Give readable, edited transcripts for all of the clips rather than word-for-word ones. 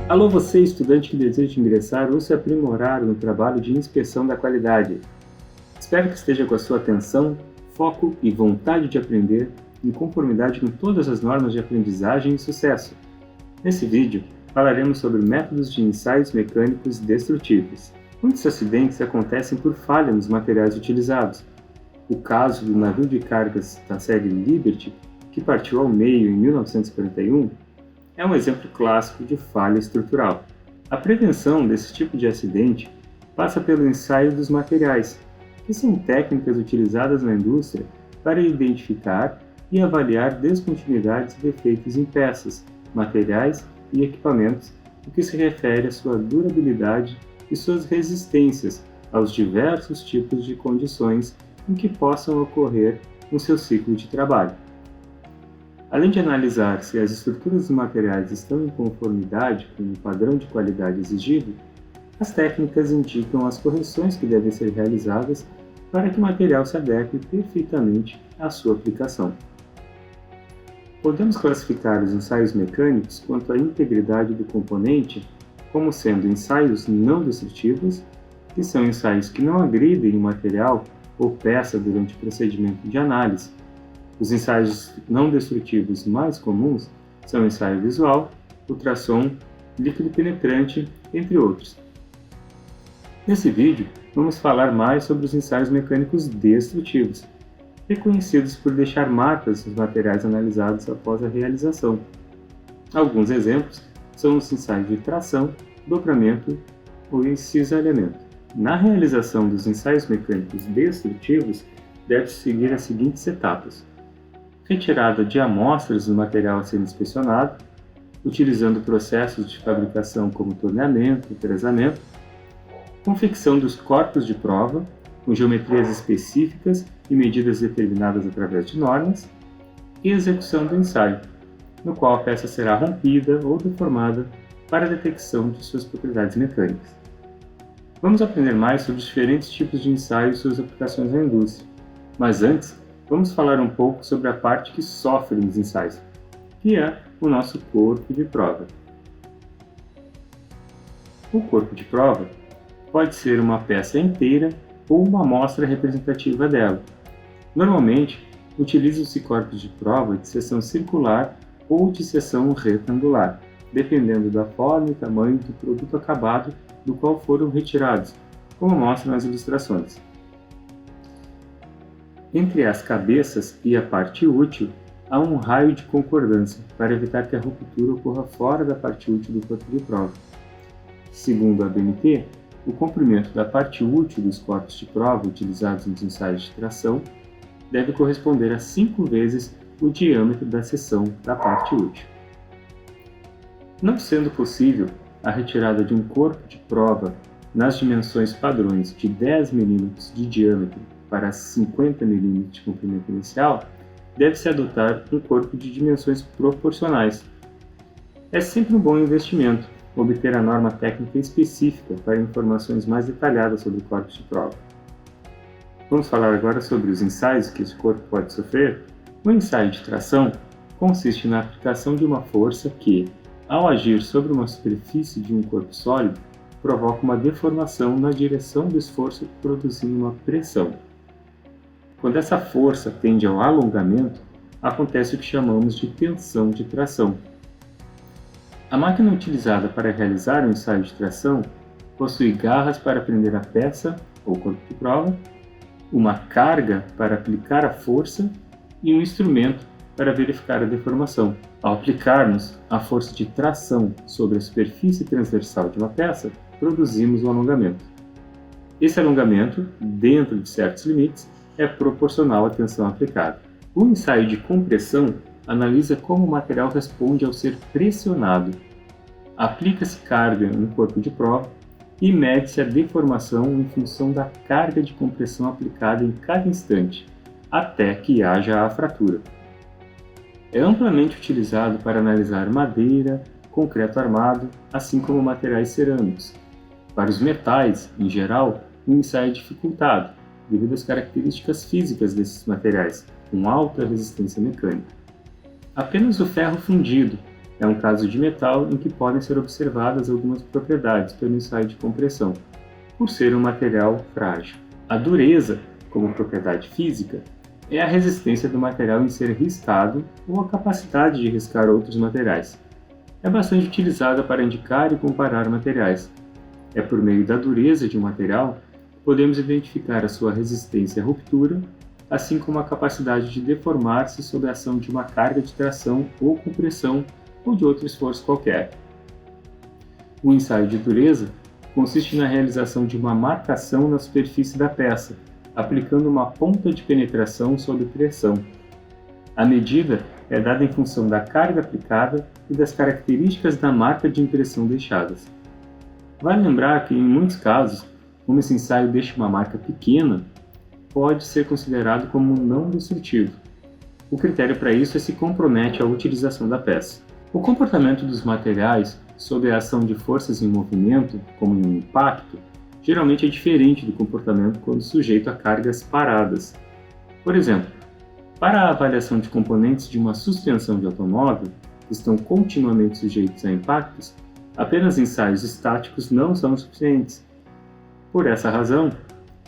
Alô você, estudante que deseja ingressar ou se aprimorar no trabalho de inspeção da qualidade. Espero que esteja com a sua atenção, foco e vontade de aprender em conformidade com todas as normas de aprendizagem e sucesso. Nesse vídeo, falaremos sobre métodos de ensaios mecânicos destrutíveis. Muitos acidentes acontecem por falha nos materiais utilizados. O caso do navio de cargas da série Liberty, que partiu ao meio em 1941, é um exemplo clássico de falha estrutural. A prevenção desse tipo de acidente passa pelo ensaio dos materiais, que são técnicas utilizadas na indústria para identificar e avaliar descontinuidades e defeitos em peças, materiais e equipamentos, no que se refere à sua durabilidade e suas resistências aos diversos tipos de condições em que possam ocorrer no seu ciclo de trabalho. Além de analisar se as estruturas dos materiais estão em conformidade com o padrão de qualidade exigido, as técnicas indicam as correções que devem ser realizadas para que o material se adeque perfeitamente à sua aplicação. Podemos classificar os ensaios mecânicos quanto à integridade do componente como sendo ensaios não destrutivos, que são ensaios que não agridem o material ou peça durante o procedimento de análise. Os ensaios não destrutivos mais comuns são ensaio visual, ultrassom, líquido penetrante, entre outros. Nesse vídeo, vamos falar mais sobre os ensaios mecânicos destrutivos, reconhecidos por deixar marcas nos materiais analisados após a realização. Alguns exemplos são os ensaios de tração, dobramento ou cisalhamento. Na realização dos ensaios mecânicos destrutivos, deve-se seguir as seguintes etapas: retirada de amostras do material a ser inspecionado, utilizando processos de fabricação como torneamento e fresamento, confecção dos corpos de prova, com geometrias específicas e medidas determinadas através de normas, e execução do ensaio, no qual a peça será rompida ou deformada para a detecção de suas propriedades mecânicas. Vamos aprender mais sobre os diferentes tipos de ensaio e suas aplicações na indústria, mas antes, vamos falar um pouco sobre a parte que sofre nos ensaios, que é o nosso corpo de prova. O corpo de prova pode ser uma peça inteira ou uma amostra representativa dela. Normalmente, utilizam-se corpos de prova de seção circular ou de seção retangular, dependendo da forma e tamanho do produto acabado do qual foram retirados, como mostram as ilustrações. Entre as cabeças e a parte útil, há um raio de concordância para evitar que a ruptura ocorra fora da parte útil do corpo de prova. Segundo a ABNT, o comprimento da parte útil dos corpos de prova utilizados nos ensaios de tração deve corresponder a 5 vezes o diâmetro da seção da parte útil. Não sendo possível a retirada de um corpo de prova nas dimensões padrões de 10 mm de diâmetro para 50 mm de comprimento inicial, deve-se adotar um corpo de dimensões proporcionais. É sempre um bom investimento obter a norma técnica específica para informações mais detalhadas sobre corpos de prova. Vamos falar agora sobre os ensaios que esse corpo pode sofrer. O ensaio de tração consiste na aplicação de uma força que, ao agir sobre uma superfície de um corpo sólido, provoca uma deformação na direção do esforço, produzindo uma pressão. Quando essa força tende ao alongamento, acontece o que chamamos de tensão de tração. A máquina utilizada para realizar o ensaio de tração possui garras para prender a peça ou corpo de prova, uma carga para aplicar a força e um instrumento para verificar a deformação. Ao aplicarmos a força de tração sobre a superfície transversal de uma peça, produzimos um alongamento. Esse alongamento, dentro de certos limites, é proporcional à tensão aplicada. O ensaio de compressão analisa como o material responde ao ser pressionado. Aplica-se carga no corpo de prova e mede-se a deformação em função da carga de compressão aplicada em cada instante, até que haja a fratura. É amplamente utilizado para analisar madeira, concreto armado, assim como materiais cerâmicos. Para os metais, em geral, o ensaio é dificultado, devido às características físicas desses materiais, com alta resistência mecânica. Apenas o ferro fundido É um caso de metal em que podem ser observadas algumas propriedades pelo ensaio de compressão, por ser um material frágil. A dureza, como propriedade física, é a resistência do material em ser riscado ou a capacidade de riscar outros materiais. É bastante utilizada para indicar e comparar materiais. É por meio da dureza de um material que podemos identificar a sua resistência à ruptura, assim como a capacidade de deformar-se sob a ação de uma carga de tração ou compressão ou de outro esforço qualquer. O ensaio de dureza consiste na realização de uma marcação na superfície da peça, aplicando uma ponta de penetração sob pressão. A medida é dada em função da carga aplicada e das características da marca de impressão deixadas. Vale lembrar que, em muitos casos, como esse ensaio deixa uma marca pequena, pode ser considerado como não destrutivo. O critério para isso é se compromete a utilização da peça. O comportamento dos materiais sob a ação de forças em movimento, como em um impacto, geralmente é diferente do comportamento quando sujeito a cargas paradas. Por exemplo, para a avaliação de componentes de uma suspensão de automóvel, que estão continuamente sujeitos a impactos, apenas ensaios estáticos não são suficientes. Por essa razão,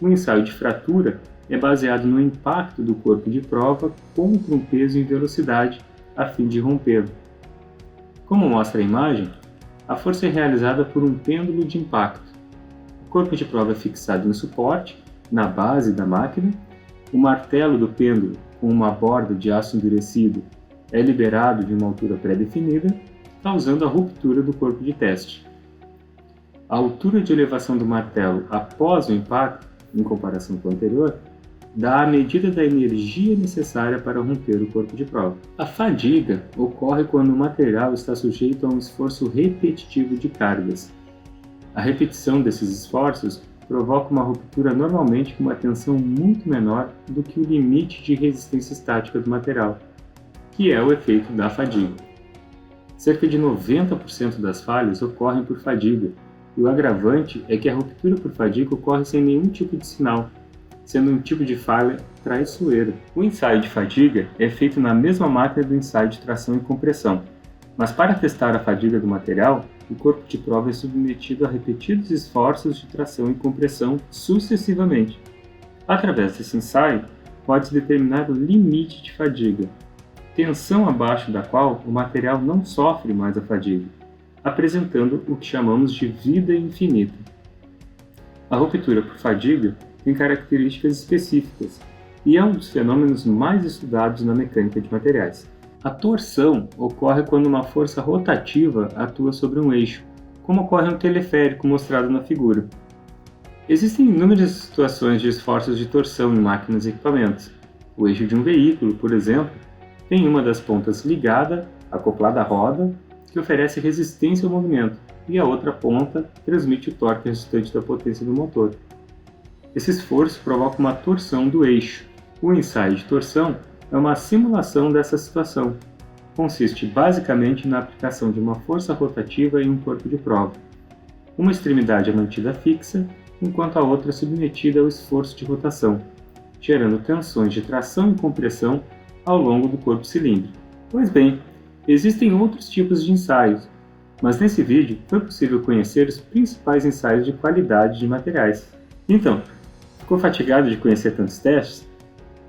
o ensaio de fratura é baseado no impacto do corpo de prova contra um peso em velocidade, a fim de rompê-lo. Como mostra a imagem, a força é realizada por um pêndulo de impacto. O corpo de prova é fixado no suporte, na base da máquina. O martelo do pêndulo, com uma borda de aço endurecido, é liberado de uma altura pré-definida, causando a ruptura do corpo de teste. A altura de elevação do martelo após o impacto, em comparação com o anterior, dá a medida da energia necessária para romper o corpo de prova. A fadiga ocorre quando o material está sujeito a um esforço repetitivo de cargas. A repetição desses esforços provoca uma ruptura normalmente com uma tensão muito menor do que o limite de resistência estática do material, que é o efeito da fadiga. Cerca de 90% das falhas ocorrem por fadiga, e o agravante é que a ruptura por fadiga ocorre sem nenhum tipo de sinal, sendo um tipo de falha traiçoeira. O ensaio de fadiga é feito na mesma máquina do ensaio de tração e compressão, mas para testar a fadiga do material, o corpo de prova é submetido a repetidos esforços de tração e compressão sucessivamente. Através desse ensaio, pode-se determinar o limite de fadiga, tensão abaixo da qual o material não sofre mais a fadiga, apresentando o que chamamos de vida infinita. A ruptura por fadiga tem características específicas e é um dos fenômenos mais estudados na mecânica de materiais. A torção ocorre quando uma força rotativa atua sobre um eixo, como ocorre no teleférico mostrado na figura. Existem inúmeras situações de esforços de torção em máquinas e equipamentos. O eixo de um veículo, por exemplo, tem uma das pontas ligada, acoplada à roda, que oferece resistência ao movimento, e a outra ponta transmite o torque resultante da potência do motor. Esse esforço provoca uma torção do eixo. O ensaio de torção é uma simulação dessa situação. Consiste basicamente na aplicação de uma força rotativa em um corpo de prova. Uma extremidade é mantida fixa, enquanto a outra é submetida ao esforço de rotação, gerando tensões de tração e compressão ao longo do corpo cilíndrico. Pois bem, existem outros tipos de ensaios, mas nesse vídeo foi possível conhecer os principais ensaios de qualidade de materiais. Então, ficou fatigado de conhecer tantos testes?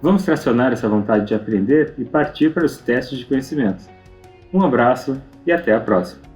Vamos tracionar essa vontade de aprender e partir para os testes de conhecimento. Um abraço e até a próxima!